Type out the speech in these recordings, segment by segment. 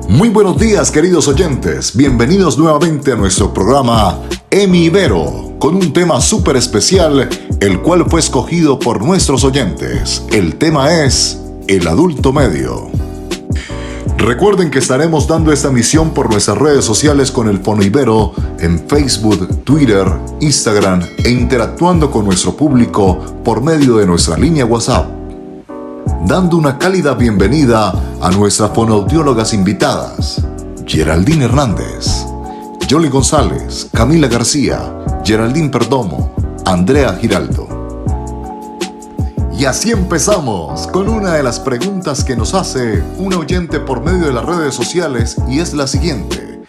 Muy buenos días, queridos oyentes. Bienvenidos nuevamente a nuestro programa Emi Ibero, con un tema súper especial, el cual fue escogido por nuestros oyentes. El tema es el adulto medio. Recuerden que estaremos dando esta emisión por nuestras redes sociales con el Fono Ibero en Facebook, Twitter, Instagram e interactuando con nuestro público por medio de nuestra línea WhatsApp. Dando una cálida bienvenida a nuestras fonoaudiólogas invitadas, Geraldine Hernández, Yoli González, Camila García, Geraldine Perdomo, Andrea Giraldo. Y así empezamos con una de las preguntas que nos hace un oyente por medio de las redes sociales, y es la siguiente: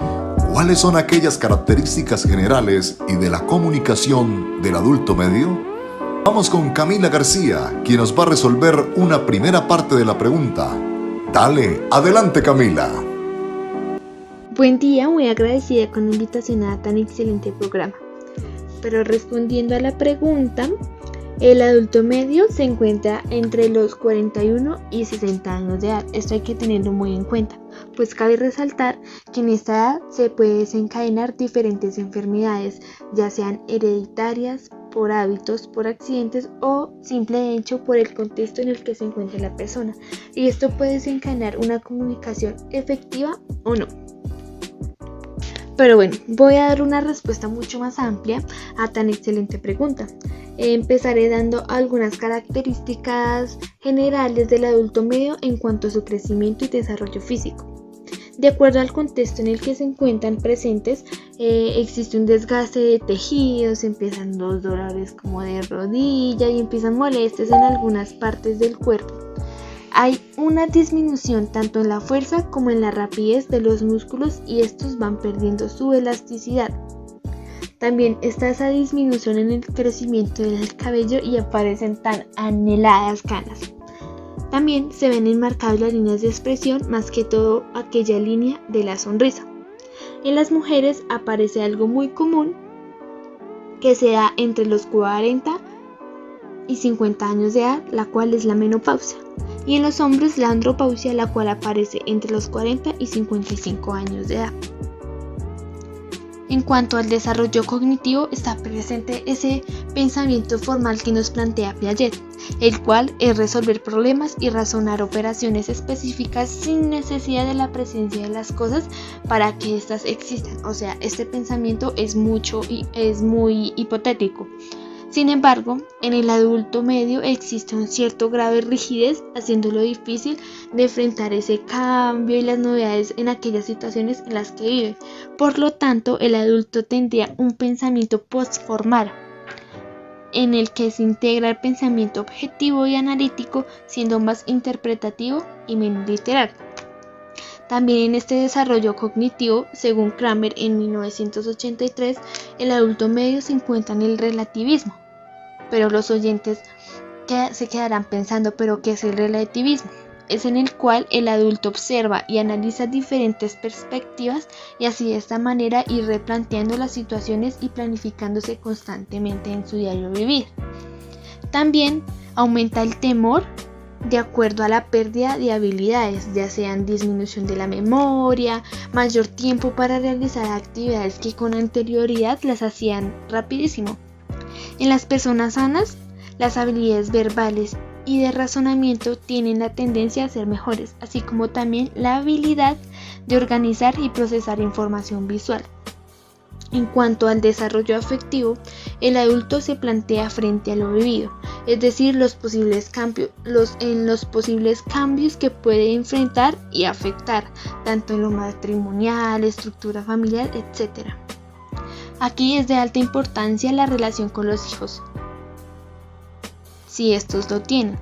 ¿cuáles son aquellas características generales y de la comunicación del adulto medio? Vamos con Camila García, quien nos va a resolver una primera parte de la pregunta. Dale, adelante, Camila. Buen día, muy agradecida con la invitación a tan excelente programa. Pero respondiendo a la pregunta, el adulto medio se encuentra entre los 41 y 60 años de edad. Esto hay que tenerlo muy en cuenta, pues cabe resaltar que en esta edad se pueden desencadenar diferentes enfermedades, ya sean hereditarias, por hábitos, por accidentes o simple hecho por el contexto en el que se encuentra la persona, y esto puede desencadenar una comunicación efectiva o no. Pero bueno, voy a dar una respuesta mucho más amplia a tan excelente pregunta. Empezaré dando algunas características generales del adulto medio en cuanto a su crecimiento y desarrollo físico. De acuerdo al contexto en el que se encuentran presentes, existe un desgaste de tejidos, empiezan los dolores como de rodilla y empiezan molestias en algunas partes del cuerpo. Hay una disminución tanto en la fuerza como en la rapidez de los músculos, y estos van perdiendo su elasticidad. También está esa disminución en el crecimiento del cabello y aparecen tan anheladas canas. También se ven enmarcadas las líneas de expresión, más que todo aquella línea de la sonrisa. En las mujeres aparece algo muy común que se da entre los 40 y 50 años de edad, la cual es la menopausia. Y en los hombres la andropausia, la cual aparece entre los 40 y 55 años de edad. En cuanto al desarrollo cognitivo, está presente ese pensamiento formal que nos plantea Piaget, el cual es resolver problemas y razonar operaciones específicas sin necesidad de la presencia de las cosas para que éstas existan. O sea, este pensamiento es muy hipotético. Sin embargo, en el adulto medio existe un cierto grado de rigidez, haciéndolo difícil de enfrentar ese cambio y las novedades en aquellas situaciones en las que vive. Por lo tanto, el adulto tendría un pensamiento postformal, en el que se integra el pensamiento objetivo y analítico, siendo más interpretativo y menos literal. También en este desarrollo cognitivo, según Kramer en 1983, el adulto medio se encuentra en el relativismo. Pero los oyentes se quedarán pensando, ¿pero qué es el relativismo? Es en el cual el adulto observa y analiza diferentes perspectivas, y así de esta manera ir replanteando las situaciones y planificándose constantemente en su diario vivir. También aumenta el temor de acuerdo a la pérdida de habilidades, ya sean disminución de la memoria, mayor tiempo para realizar actividades que con anterioridad las hacían rapidísimo. En las personas sanas, las habilidades verbales y de razonamiento tienen la tendencia a ser mejores, así como también la habilidad de organizar y procesar información visual. En cuanto al desarrollo afectivo, el adulto se plantea frente a lo vivido, es decir, los posibles cambios que puede enfrentar y afectar, tanto en lo matrimonial, estructura familiar, etc. Aquí es de alta importancia la relación con los hijos, si estos lo tienen.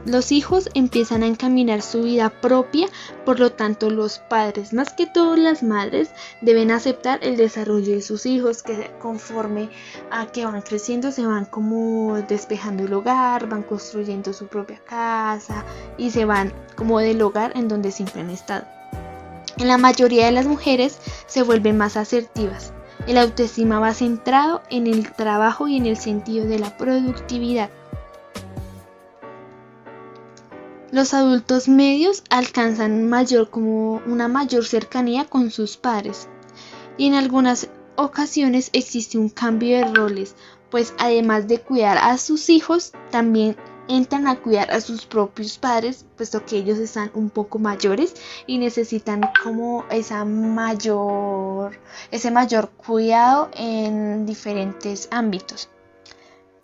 Los hijos empiezan a encaminar su vida propia, por lo tanto los padres, más que todo las madres, deben aceptar el desarrollo de sus hijos, que conforme a que van creciendo se van como despejando el hogar, van construyendo su propia casa y se van como del hogar en donde siempre han estado. En la mayoría de las mujeres se vuelven más asertivas. El autoestima va centrado en el trabajo y en el sentido de la productividad. Los adultos medios alcanzan una mayor cercanía con sus padres, y en algunas ocasiones existe un cambio de roles, pues además de cuidar a sus hijos, también entran a cuidar a sus propios padres, puesto que ellos están un poco mayores y necesitan como ese mayor cuidado en diferentes ámbitos.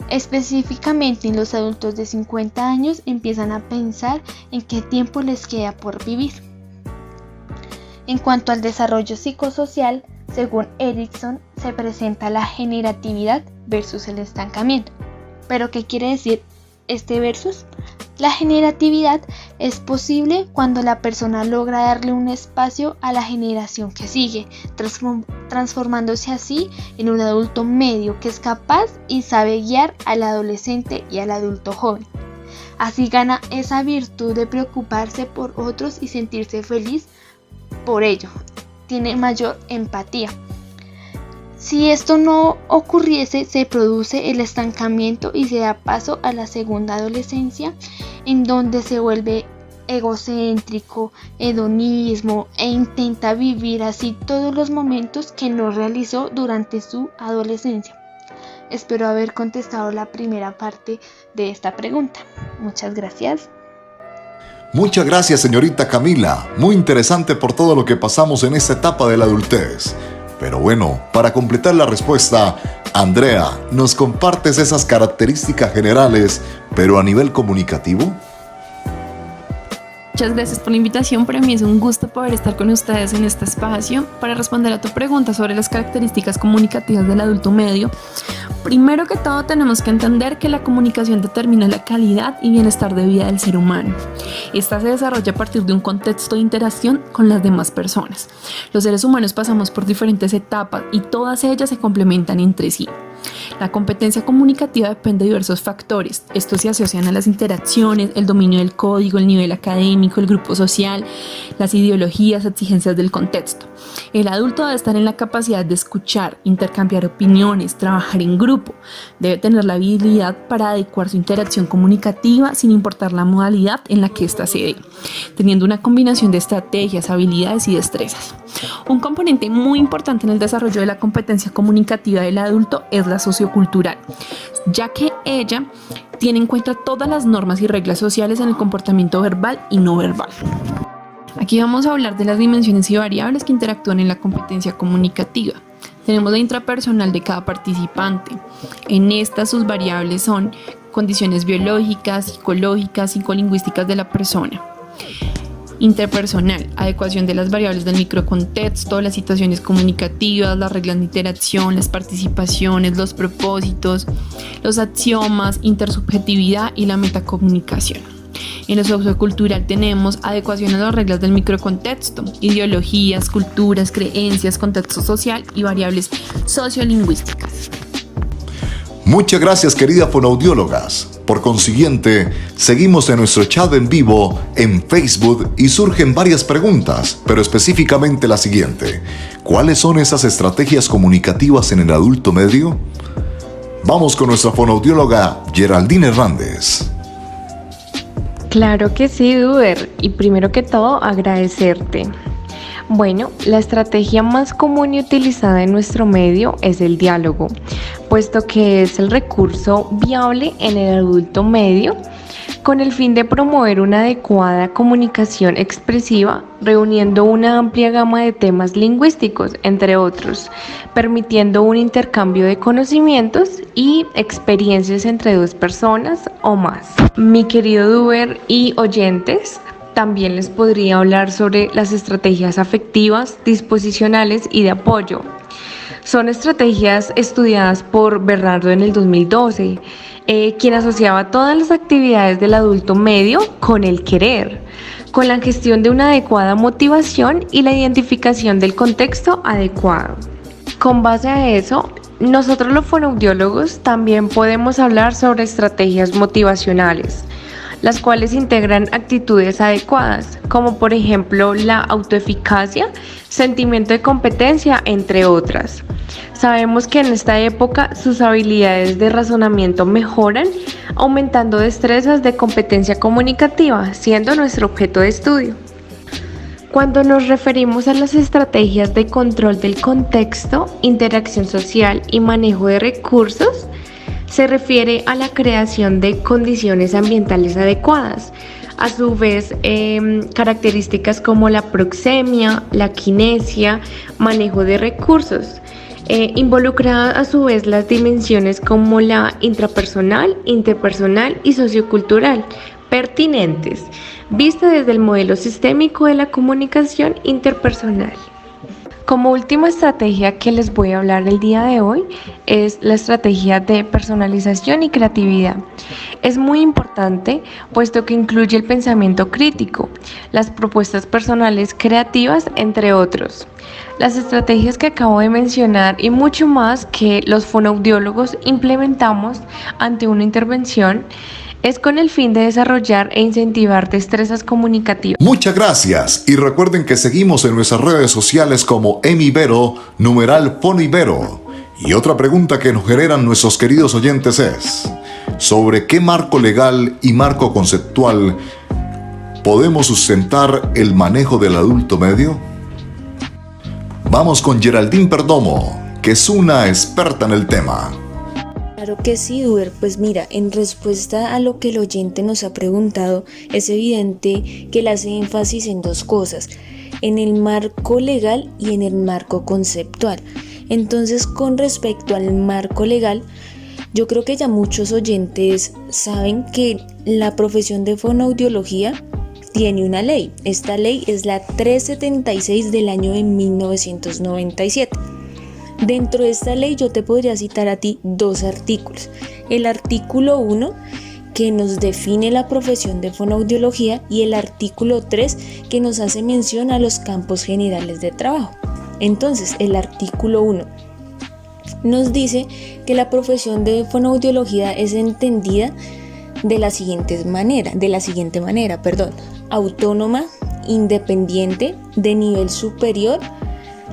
Específicamente en los adultos de 50 años empiezan a pensar en qué tiempo les queda por vivir. En cuanto al desarrollo psicosocial, según Erikson, se presenta la generatividad versus el estancamiento. ¿Pero qué quiere decir este versus? La generatividad es posible cuando la persona logra darle un espacio a la generación que sigue, transformándose así en un adulto medio que es capaz y sabe guiar al adolescente y al adulto joven. Así gana esa virtud de preocuparse por otros y sentirse feliz por ello. Tiene mayor empatía. Si esto no ocurriese, se produce el estancamiento y se da paso a la segunda adolescencia, en donde se vuelve egocéntrico, hedonismo e intenta vivir así todos los momentos que no realizó durante su adolescencia. Espero haber contestado la primera parte de esta pregunta. Muchas gracias. Muchas gracias, señorita Camila. Muy interesante por todo lo que pasamos en esta etapa de la adultez. Pero bueno, para completar la respuesta, Andrea, ¿nos compartes esas características generales, pero a nivel comunicativo? Muchas gracias por la invitación. Para mí es un gusto poder estar con ustedes en este espacio para responder a tu pregunta sobre las características comunicativas del adulto medio. Primero que todo, tenemos que entender que la comunicación determina la calidad y bienestar de vida del ser humano. Esta se desarrolla a partir de un contexto de interacción con las demás personas. Los seres humanos pasamos por diferentes etapas y todas ellas se complementan entre sí. La competencia comunicativa depende de diversos factores. Estos se asocian a las interacciones, el dominio del código, el nivel académico, el grupo social, las ideologías, exigencias del contexto. El adulto debe estar en la capacidad de escuchar, intercambiar opiniones, trabajar en grupo. Debe tener la habilidad para adecuar su interacción comunicativa sin importar la modalidad en la que ésta se dé, teniendo una combinación de estrategias, habilidades y destrezas. Un componente muy importante en el desarrollo de la competencia comunicativa del adulto es la sociocultural, ya que ella tiene en cuenta todas las normas y reglas sociales en el comportamiento verbal y no verbal. Aquí vamos a hablar de las dimensiones y variables que interactúan en la competencia comunicativa. Tenemos la intrapersonal de cada participante. En estas sus variables son condiciones biológicas, psicológicas, psicolingüísticas de la persona. Interpersonal, adecuación de las variables del microcontexto, las situaciones comunicativas, las reglas de interacción, las participaciones, los propósitos, los axiomas, intersubjetividad y la metacomunicación. En lo sociocultural tenemos adecuación a las reglas del microcontexto, ideologías, culturas, creencias, contexto social y variables sociolingüísticas. Muchas gracias, queridas fonoaudiólogas. Por consiguiente, seguimos en nuestro chat en vivo en Facebook y surgen varias preguntas, pero específicamente la siguiente: ¿cuáles son esas estrategias comunicativas en el adulto medio? Vamos con nuestra fonoaudióloga Geraldine Hernández. Claro que sí, Duber, y primero que todo agradecerte. Bueno, la estrategia más común y utilizada en nuestro medio es el diálogo, puesto que es el recurso viable en el adulto medio con el fin de promover una adecuada comunicación expresiva, reuniendo una amplia gama de temas lingüísticos, entre otros, permitiendo un intercambio de conocimientos y experiencias entre dos personas o más. Mi querido Duber y oyentes, también les podría hablar sobre las estrategias afectivas, disposicionales y de apoyo. Son estrategias estudiadas por Bernardo en el 2012, quien asociaba todas las actividades del adulto medio con el querer, con la gestión de una adecuada motivación y la identificación del contexto adecuado. Con base a eso, nosotros los fonoaudiólogos también podemos hablar sobre estrategias motivacionales, las cuales integran actitudes adecuadas, como por ejemplo la autoeficacia, sentimiento de competencia, entre otras. Sabemos que en esta época sus habilidades de razonamiento mejoran, aumentando destrezas de competencia comunicativa, siendo nuestro objeto de estudio. Cuando nos referimos a las estrategias de control del contexto, interacción social y manejo de recursos, se refiere a la creación de condiciones ambientales adecuadas. A su vez, características como la proxemia, la kinesia, manejo de recursos. Involucra a su vez las dimensiones como la intrapersonal, interpersonal y sociocultural, pertinentes, vista desde el modelo sistémico de la comunicación interpersonal. Como última estrategia que les voy a hablar el día de hoy es la estrategia de personalización y creatividad. Es muy importante puesto que incluye el pensamiento crítico, las propuestas personales creativas, entre otros. Las estrategias que acabo de mencionar y mucho más que los fonoaudiólogos implementamos ante una intervención es con el fin de desarrollar e incentivar destrezas comunicativas. Muchas gracias y recuerden que seguimos en nuestras redes sociales como Emivero, #Fonoibero. Y otra pregunta que nos generan nuestros queridos oyentes es: ¿sobre qué marco legal y marco conceptual podemos sustentar el manejo del adulto medio? Vamos con Geraldine Perdomo, que es una experta en el tema. Claro que sí, Duber. Pues mira, en respuesta a lo que el oyente nos ha preguntado, es evidente que él hace énfasis en dos cosas, en el marco legal y en el marco conceptual. Entonces, con respecto al marco legal, yo creo que ya muchos oyentes saben que la profesión de fonoaudiología tiene una ley. Esta ley es la 376 del año de 1997. Dentro de esta ley yo te podría citar a ti dos artículos. El artículo 1, que nos define la profesión de fonoaudiología, y el artículo 3, que nos hace mención a los campos generales de trabajo. Entonces, el artículo 1 nos dice que la profesión de fonoaudiología es entendida de la siguiente manera, autónoma, independiente, de nivel superior,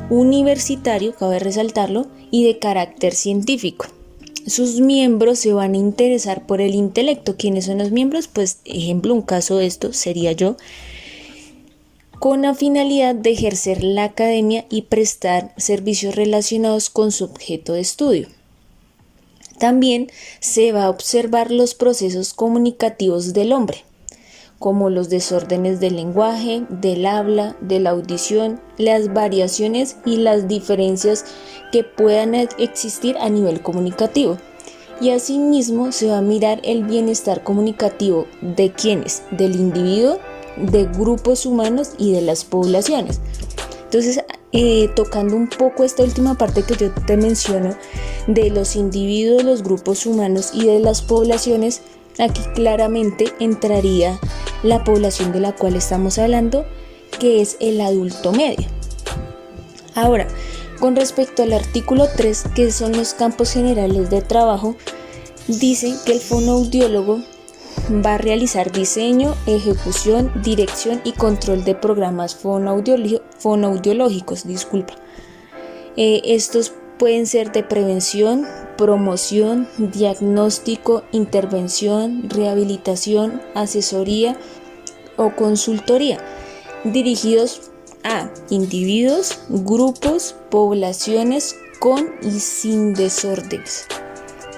universitario, cabe resaltarlo, y de carácter científico. Sus miembros se van a interesar por el intelecto. ¿Quiénes son los miembros? Pues, ejemplo, un caso de esto sería yo, con la finalidad de ejercer la academia y prestar servicios relacionados con su objeto de estudio. También se va a observar los procesos comunicativos del hombre, como los desórdenes del lenguaje, del habla, de la audición, las variaciones y las diferencias que puedan existir a nivel comunicativo. Y asimismo se va a mirar el bienestar comunicativo de quienes, del individuo, de grupos humanos y de las poblaciones. Entonces, tocando un poco esta última parte que yo te menciono, de los individuos, los grupos humanos y de las poblaciones, aquí claramente entraría la población de la cual estamos hablando, que es el adulto medio. Ahora, con respecto al artículo 3, que son los campos generales de trabajo, dice que el fonoaudiólogo va a realizar diseño, ejecución, dirección y control de programas fonoaudiológicos. Estos pueden ser de prevención, promoción, diagnóstico, intervención, rehabilitación, asesoría o consultoría, dirigidos a individuos, grupos, poblaciones con y sin desórdenes.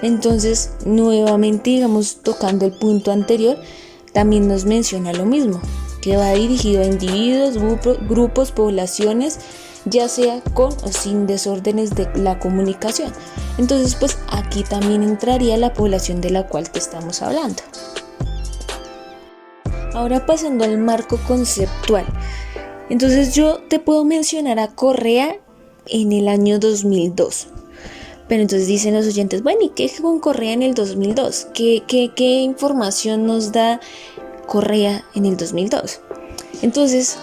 Entonces, nuevamente, tocando el punto anterior, también nos menciona lo mismo, que va dirigido a individuos, grupos, poblaciones, ya sea con o sin desórdenes de la comunicación. Entonces, pues aquí también entraría la población de la cual te estamos hablando. Ahora, pasando al marco conceptual. Entonces, yo te puedo mencionar a Correa en el año 2002. Pero entonces dicen los oyentes, bueno, ¿y qué con Correa en el 2002? ¿Qué información nos da Correa en el 2002? Entonces,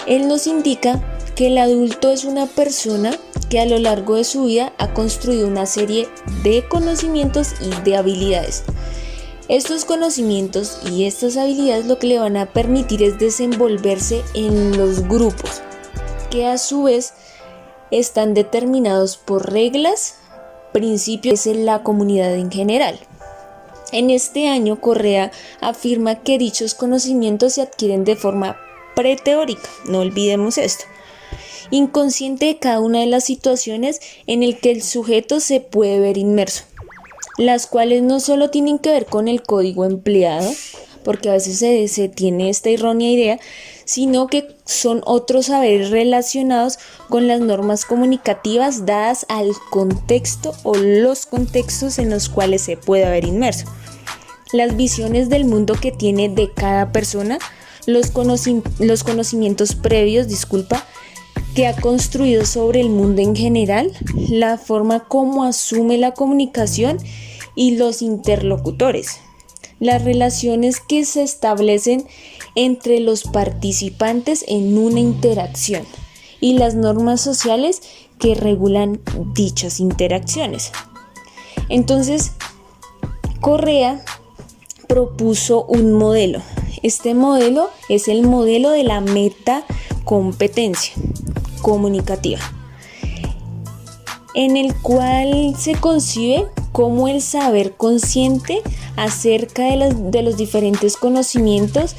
él nos indica que el adulto es una persona que a lo largo de su vida ha construido una serie de conocimientos y de habilidades. Estos conocimientos y estas habilidades lo que le van a permitir es desenvolverse en los grupos, que a su vez están determinados por reglas, principios de la comunidad en general. En este año, Correa afirma que dichos conocimientos se adquieren de forma preteórica, no olvidemos esto, inconsciente de cada una de las situaciones en el que el sujeto se puede ver inmerso, las cuales no solo tienen que ver con el código empleado, porque a veces se tiene esta errónea idea, sino que son otros saberes relacionados con las normas comunicativas dadas al contexto o los contextos en los cuales se puede haber inmerso. Las visiones del mundo que tiene de cada persona, los conocimientos previos, que ha construido sobre el mundo en general, la forma como asume la comunicación y los interlocutores, las relaciones que se establecen entre los participantes en una interacción y las normas sociales que regulan dichas interacciones. Entonces, Correa propuso un modelo. Este modelo es el modelo de la metacompetencia comunicativa, en el cual se concibe como el saber consciente acerca de los diferentes conocimientos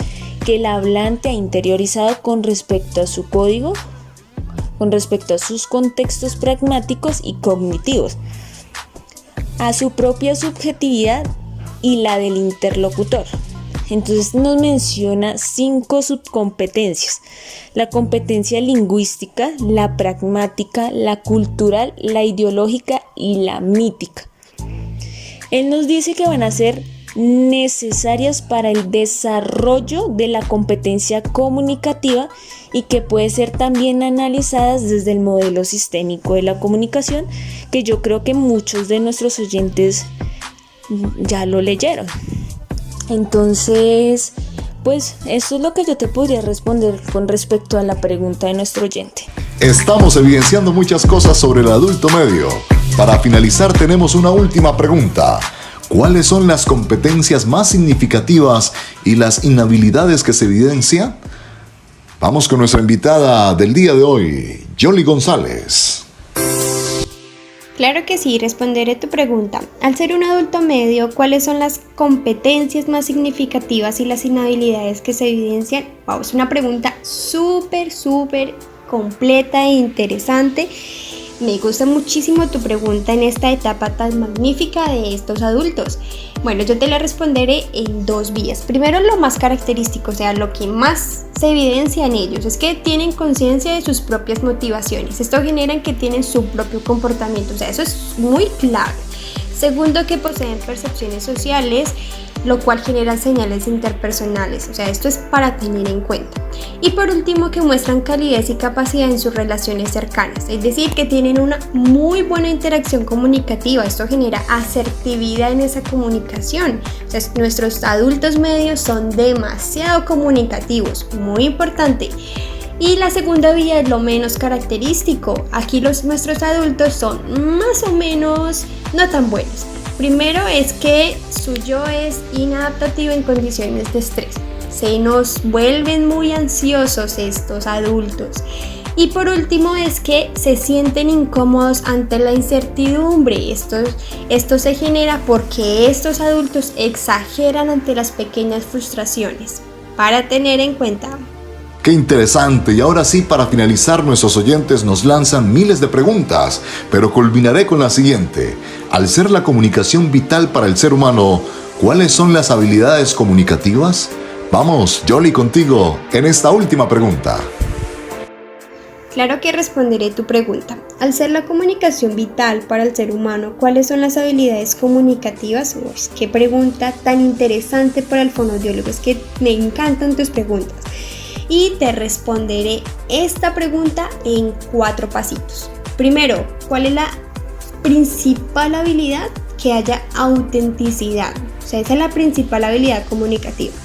que el hablante ha interiorizado con respecto a su código, con respecto a sus contextos pragmáticos y cognitivos, a su propia subjetividad y la del interlocutor. Entonces nos menciona 5 subcompetencias: la competencia lingüística, la pragmática, la cultural, la ideológica y la mítica. Él nos dice que van a ser necesarias para el desarrollo de la competencia comunicativa y que puede ser también analizadas desde el modelo sistémico de la comunicación, que yo creo que muchos de nuestros oyentes ya lo leyeron. Entonces, pues eso es lo que yo te podría responder con respecto a la pregunta de nuestro oyente. Estamos evidenciando muchas cosas sobre el adulto medio. Para finalizar, tenemos una última pregunta. ¿Cuáles son las competencias más significativas y las inhabilidades que se evidencian? Vamos con nuestra invitada del día de hoy, Yoli González. Claro que sí, responderé tu pregunta. Al ser un adulto medio, ¿cuáles son las competencias más significativas y las inhabilidades que se evidencian? Wow, es una pregunta súper completa e interesante. Me gusta muchísimo tu pregunta en esta etapa tan magnífica de estos adultos. Bueno, yo te la responderé en 2 vías. Primero, lo más característico, o sea, lo que más se evidencia en ellos es que tienen conciencia de sus propias motivaciones. Esto genera que tienen su propio comportamiento, o sea, eso es muy clave. Segundo, que poseen percepciones sociales, lo cual genera señales interpersonales, o sea, esto es para tener en cuenta. Y por último, que muestran calidez y capacidad en sus relaciones cercanas, es decir, que tienen una muy buena interacción comunicativa. Esto genera asertividad en esa comunicación. O sea, nuestros adultos medios son demasiado comunicativos, muy importante. Y la segunda vía es lo menos característico. Aquí nuestros adultos son más o menos no tan buenos. Primero es que su yo es inadaptativo en condiciones de estrés. Se nos vuelven muy ansiosos estos adultos. Y por último es que se sienten incómodos ante la incertidumbre. Esto se genera porque estos adultos exageran ante las pequeñas frustraciones. Para tener en cuenta. ¡Qué interesante! Y ahora sí, para finalizar, nuestros oyentes nos lanzan miles de preguntas, pero culminaré con la siguiente. Al ser la comunicación vital para el ser humano, ¿cuáles son las habilidades comunicativas? Vamos, Yoli, contigo en esta última pregunta. Claro que responderé tu pregunta. Al ser la comunicación vital para el ser humano, ¿cuáles son las habilidades comunicativas? Uy, qué pregunta tan interesante para el fonoaudiólogo. Es que me encantan tus preguntas. Y te responderé esta pregunta en 4 pasitos. Primero, ¿cuál es la principal habilidad? Que haya autenticidad. O sea, esa es la principal habilidad comunicativa.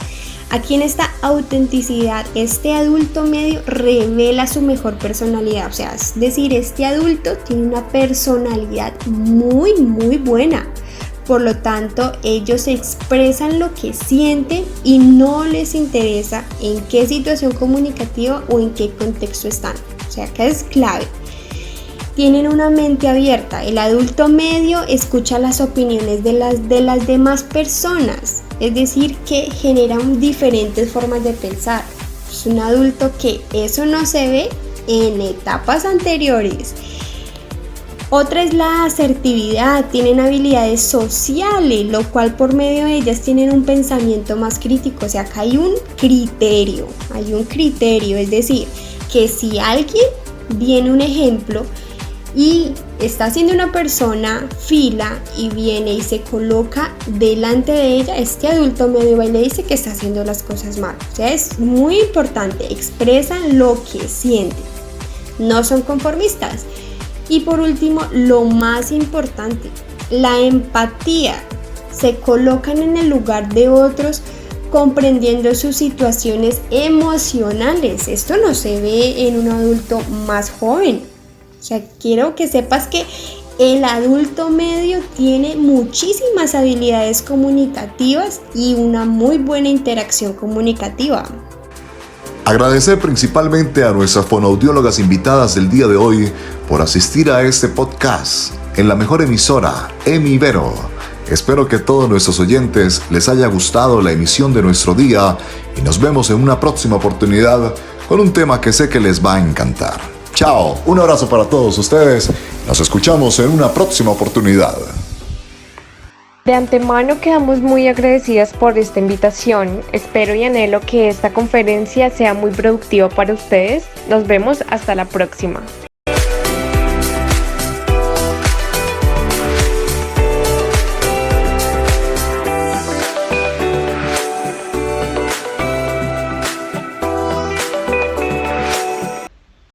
Aquí en esta autenticidad, este adulto medio revela su mejor personalidad. O sea, es decir, este adulto tiene una personalidad muy buena. Por lo tanto, ellos expresan lo que sienten y no les interesa en qué situación comunicativa o en qué contexto están. O sea, que es clave. tienen una mente abierta. El adulto medio escucha las opiniones de las demás personas, es decir, que generan diferentes formas de pensar. Es un adulto que eso no se ve en etapas anteriores. Otra es la asertividad, tienen habilidades sociales, lo cual por medio de ellas tienen un pensamiento más crítico. O sea, acá hay un criterio, es decir, que si alguien viene un ejemplo y está haciendo una persona fila y viene y se coloca delante de ella, este adulto medio va y le dice que está haciendo las cosas mal. O sea, es muy importante, expresan lo que sienten, no son conformistas. Y por último, lo más importante, la empatía. Se colocan en el lugar de otros, comprendiendo sus situaciones emocionales. Esto no se ve en un adulto más joven. O sea, quiero que sepas que el adulto medio tiene muchísimas habilidades comunicativas y una muy buena interacción comunicativa. Agradecer principalmente a nuestras fonoaudiólogas invitadas del día de hoy por asistir a este podcast en la mejor emisora, EMI Ibero. Espero que a todos nuestros oyentes les haya gustado la emisión de nuestro día y nos vemos en una próxima oportunidad con un tema que sé que les va a encantar. Chao, un abrazo para todos ustedes. Nos escuchamos en una próxima oportunidad. De antemano quedamos muy agradecidas por esta invitación. Espero y anhelo que esta conferencia sea muy productiva para ustedes. Nos vemos hasta la próxima.